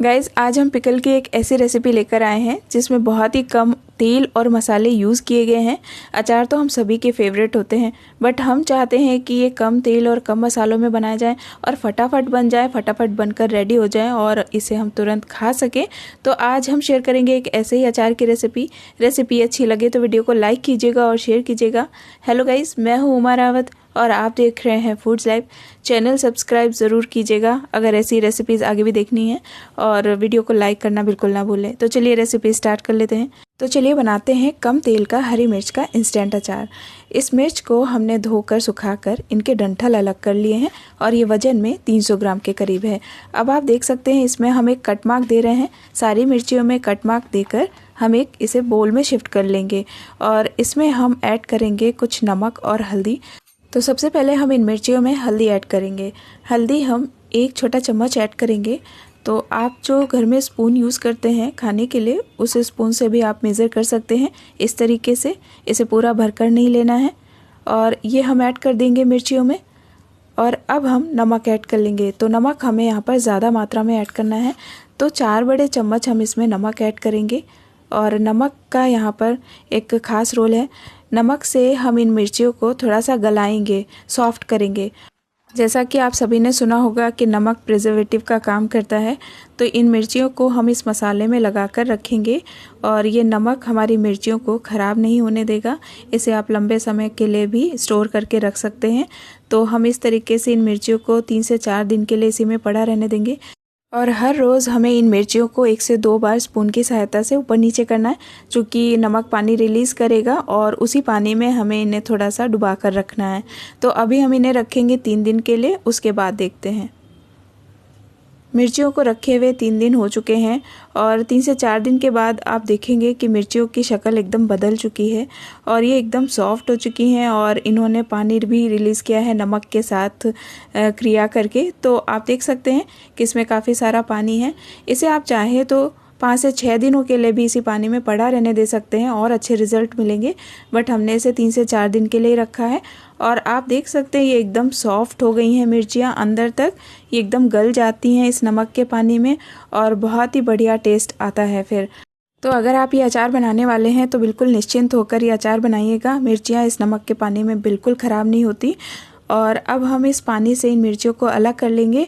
Guys आज हम pickle की एक ऐसी रेसिपी लेकर आए हैं जिसमें बहुत ही कम तेल और मसाले यूज़ किए गए हैं। अचार तो हम सभी के फेवरेट होते हैं, बट हम चाहते हैं कि ये कम तेल और कम मसालों में बनाया जाए और फटाफट बन जाए, फटाफट बनकर रेडी हो जाए और इसे हम तुरंत खा सकें। तो आज हम शेयर करेंगे एक ऐसे ही अचार की रेसिपी अच्छी लगे तो वीडियो को लाइक कीजिएगा और शेयर कीजिएगा। हेलो गाइज़, मैं हूँ उमा रावत और आप देख रहे हैं फूड्स लाइव। चैनल सब्सक्राइब ज़रूर कीजिएगा अगर ऐसी रेसिपीज़ आगे भी देखनी है, और वीडियो को लाइक करना बिल्कुल ना भूलें। तो चलिए रेसिपी स्टार्ट कर लेते हैं। तो चलिए बनाते हैं कम तेल का हरी मिर्च का इंस्टेंट अचार। इस मिर्च को हमने धोकर सुखाकर इनके डंठल अलग कर लिए हैं और ये वजन में 300 ग्राम के करीब है। अब आप देख सकते हैं इसमें हम एक कट मार्क दे रहे हैं। सारी मिर्चियों में कट मार्क देकर हम इसे बोल में शिफ्ट कर लेंगे और इसमें हम ऐड करेंगे कुछ नमक और हल्दी। तो सबसे पहले हम इन मिर्चियों में हल्दी ऐड करेंगे। हल्दी हम 1 छोटा चम्मच ऐड करेंगे। तो आप जो घर में स्पून यूज़ करते हैं खाने के लिए, उस स्पून से भी आप मेज़र कर सकते हैं। इस तरीके से इसे पूरा भरकर नहीं लेना है। और ये हम ऐड कर देंगे मिर्चियों में। और अब हम नमक ऐड कर लेंगे। तो नमक हमें यहाँ पर ज़्यादा मात्रा में ऐड करना है, तो 4 बड़े चम्मच हम इसमें नमक ऐड करेंगे। और नमक का यहाँ पर एक ख़ास रोल है। नमक से हम इन मिर्चियों को थोड़ा सा गलाएंगे, सॉफ्ट करेंगे। जैसा कि आप सभी ने सुना होगा कि नमक प्रिजर्वेटिव का काम करता है, तो इन मिर्चियों को हम इस मसाले में लगाकर रखेंगे और ये नमक हमारी मिर्चियों को ख़राब नहीं होने देगा। इसे आप लंबे समय के लिए भी स्टोर करके रख सकते हैं। तो हम इस तरीके से इन मिर्चियों को 3 से 4 दिन के लिए इसी में पड़ा रहने देंगे। और हर रोज़ हमें इन मिर्चियों को 1 से 2 बार स्पून की सहायता से ऊपर नीचे करना है, क्योंकि नमक पानी रिलीज़ करेगा और उसी पानी में हमें इन्हें थोड़ा सा डुबा कर रखना है। तो अभी हम इन्हें रखेंगे 3 दिन के लिए, उसके बाद देखते हैं। मिर्चियों को रखे हुए 3 दिन हो चुके हैं और 3 से 4 दिन के बाद आप देखेंगे कि मिर्चियों की शक्ल एकदम बदल चुकी है और ये एकदम सॉफ्ट हो चुकी हैं और इन्होंने पानी भी रिलीज़ किया है नमक के साथ क्रिया करके। तो आप देख सकते हैं कि इसमें काफ़ी सारा पानी है। इसे आप चाहे तो 5 से 6 दिनों के लिए भी इसी पानी में पड़ा रहने दे सकते हैं और अच्छे रिजल्ट मिलेंगे, बट हमने इसे 3 से 4 दिन के लिए रखा है। और आप देख सकते हैं ये एकदम सॉफ्ट हो गई हैं मिर्चियाँ अंदर तक, ये एकदम गल जाती हैं इस नमक के पानी में और बहुत ही बढ़िया टेस्ट आता है फिर। तो अगर आप ये अचार बनाने वाले हैं तो बिल्कुल निश्चिंत होकर ये अचार बनाइएगा। मिर्चियाँ इस नमक के पानी में बिल्कुल ख़राब नहीं होती। और अब हम इस पानी से इन मिर्चियों को अलग कर लेंगे।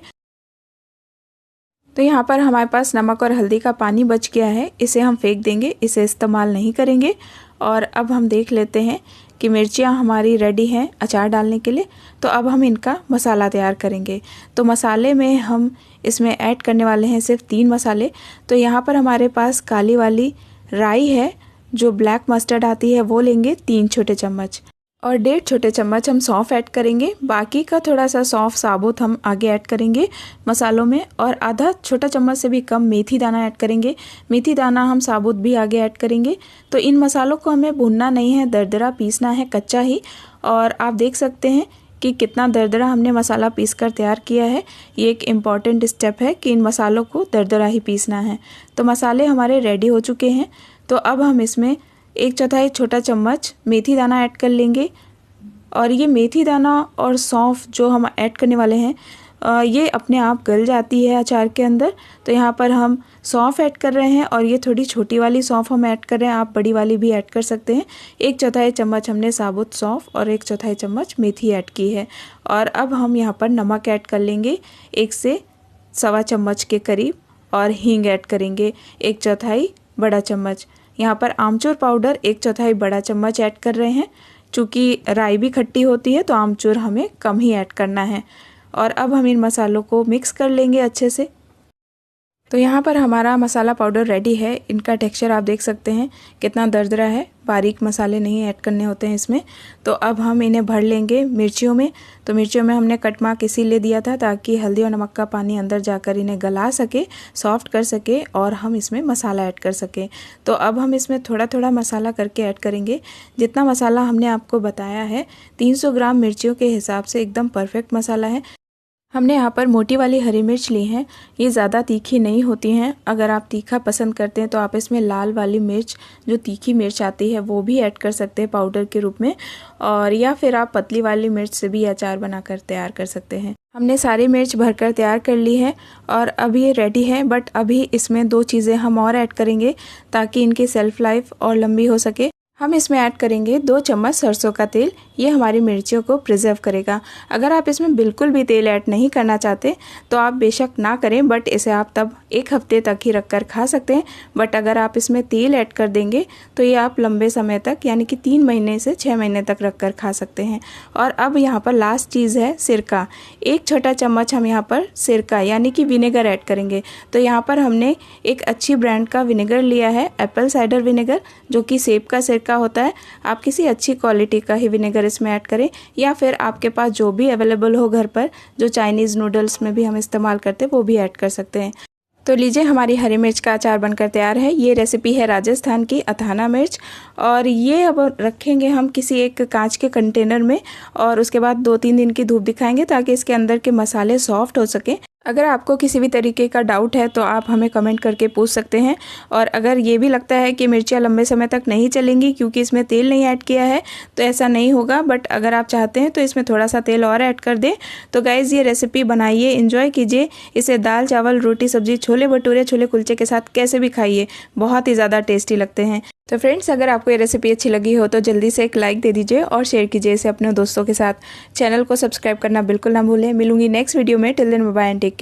तो यहाँ पर हमारे पास नमक और हल्दी का पानी बच गया है, इसे हम फेंक देंगे, इसे इस्तेमाल नहीं करेंगे। और अब हम देख लेते हैं कि मिर्चियाँ हमारी रेडी हैं अचार डालने के लिए। तो अब हम इनका मसाला तैयार करेंगे। तो मसाले में हम इसमें ऐड करने वाले हैं सिर्फ 3 मसाले। तो यहाँ पर हमारे पास काली वाली राई है, जो ब्लैक मस्टर्ड आती है, वो लेंगे 3 छोटे चम्मच और 1.5 छोटे चम्मच हम सौंफ ऐड करेंगे। बाकी का थोड़ा सा सौंफ साबुत हम आगे ऐड करेंगे मसालों में। और आधा छोटा चम्मच से भी कम मेथी दाना ऐड करेंगे। मेथी दाना हम साबुत भी आगे ऐड करेंगे। तो इन मसालों को हमें भूनना नहीं है, दरदरा पीसना है, कच्चा ही। और आप देख सकते हैं कि कितना दरदरा हमने मसाला पीस कर तैयार किया है। ये एक इम्पॉर्टेंट स्टेप है कि इन मसालों को दरदरा ही पीसना है। तो मसाले हमारे रेडी हो चुके हैं। तो अब हम इसमें 1/4 छोटा चम्मच मेथी दाना ऐड कर लेंगे। और ये मेथी दाना और सौंफ जो हम ऐड करने वाले हैं, ये अपने आप गल जाती है अचार के अंदर। तो यहाँ पर हम सौंफ ऐड कर रहे हैं और ये थोड़ी छोटी वाली सौंफ हम ऐड कर रहे हैं, आप बड़ी वाली भी ऐड कर सकते हैं। 1/4 चम्मच हमने साबुत सौंफ और 1/4 चम्मच मेथी ऐड की है। और अब हम यहाँ पर नमक ऐड कर लेंगे 1 से सवा चम्मच के करीब। और हींग ऐड करेंगे 1/4 बड़ा चम्मच। यहाँ पर आमचूर पाउडर 1/4 बड़ा चम्मच ऐड कर रहे हैं। चूँकि राई भी खट्टी होती है तो आमचूर हमें कम ही ऐड करना है। और अब हम इन मसालों को मिक्स कर लेंगे अच्छे से। तो यहाँ पर हमारा मसाला पाउडर रेडी है। इनका टेक्सचर आप देख सकते हैं कितना दरदरा है, बारीक मसाले नहीं ऐड करने होते हैं इसमें। तो अब हम इन्हें भर लेंगे मिर्चियों में। तो मिर्चियों में हमने कट मार्क इसीलिए दिया था ताकि हल्दी और नमक का पानी अंदर जाकर इन्हें गला सके, सॉफ्ट कर सके और हम इसमें मसाला ऐड कर सकें। तो अब हम इसमें थोड़ा थोड़ा मसाला करके ऐड करेंगे। जितना मसाला हमने आपको बताया है 300 ग्राम मिर्चियों के हिसाब से एकदम परफेक्ट मसाला है। हमने यहाँ पर मोटी वाली हरी मिर्च ली हैं, ये ज़्यादा तीखी नहीं होती हैं। अगर आप तीखा पसंद करते हैं तो आप इसमें लाल वाली मिर्च, जो तीखी मिर्च आती है, वो भी ऐड कर सकते हैं पाउडर के रूप में। और या फिर आप पतली वाली मिर्च से भी अचार बनाकर तैयार कर सकते हैं। हमने सारी मिर्च भरकर तैयार कर ली है और अब ये रेडी है। बट अभी इसमें 2 चीज़ें हम और ऐड करेंगे ताकि इनकी सेल्फ़ लाइफ और लंबी हो सके। हम इसमें ऐड करेंगे 2 चम्मच सरसों का तेल। ये हमारी मिर्चियों को प्रिजर्व करेगा। अगर आप इसमें बिल्कुल भी तेल ऐड नहीं करना चाहते तो आप बेशक ना करें, बट इसे आप तब 1 हफ्ते तक ही रखकर खा सकते हैं। बट अगर आप इसमें तेल ऐड कर देंगे तो ये आप लंबे समय तक यानी कि 3 महीने से 6 महीने तक रख कर खा सकते हैं। और अब यहाँ पर लास्ट चीज़ है सिरका। 1 छोटा चम्मच हम यहाँ पर सिरका यानी कि विनेगर ऐड करेंगे। तो यहाँ पर हमने एक अच्छी ब्रांड का विनेगर लिया है, एप्पल साइडर विनेगर, जो कि सेब का सिरका होता है। आप किसी अच्छी क्वालिटी का ही विनेगर इसमें ऐड करें या फिर आपके पास जो भी अवेलेबल हो घर पर, जो चाइनीज़ नूडल्स में भी हम इस्तेमाल करते हैं, वो भी ऐड कर सकते हैं। तो लीजिए, हमारी हरी मिर्च का अचार बनकर तैयार है। ये रेसिपी है राजस्थान की अथाना मिर्च, और ये अब रखेंगे हम किसी एक कांच के कंटेनर में और उसके बाद 2-3 दिन की धूप दिखाएंगे ताकि इसके अंदर के मसाले सॉफ्ट हो सके। अगर आपको किसी भी तरीके का डाउट है तो आप हमें कमेंट करके पूछ सकते हैं। और अगर ये भी लगता है कि मिर्चियाँ लंबे समय तक नहीं चलेंगी क्योंकि इसमें तेल नहीं ऐड किया है, तो ऐसा नहीं होगा। बट अगर आप चाहते हैं तो इसमें थोड़ा सा तेल और ऐड कर दें। तो गाइज़, ये रेसिपी बनाइए, एंजॉय कीजिए। इसे दाल चावल रोटी सब्जी छोले भटूरे छोले कुलचे के साथ कैसे भी खाइए, बहुत ही ज़्यादा टेस्टी लगते हैं। तो फ्रेंड्स, अगर आपको ये रेसिपी अच्छी लगी हो तो जल्दी से एक लाइक दे दीजिए और शेयर कीजिए इसे अपने दोस्तों के साथ। चैनल को सब्सक्राइब करना बिल्कुल ना भूलें। मिलूंगी नेक्स्ट वीडियो में। Till then bye bye and take care.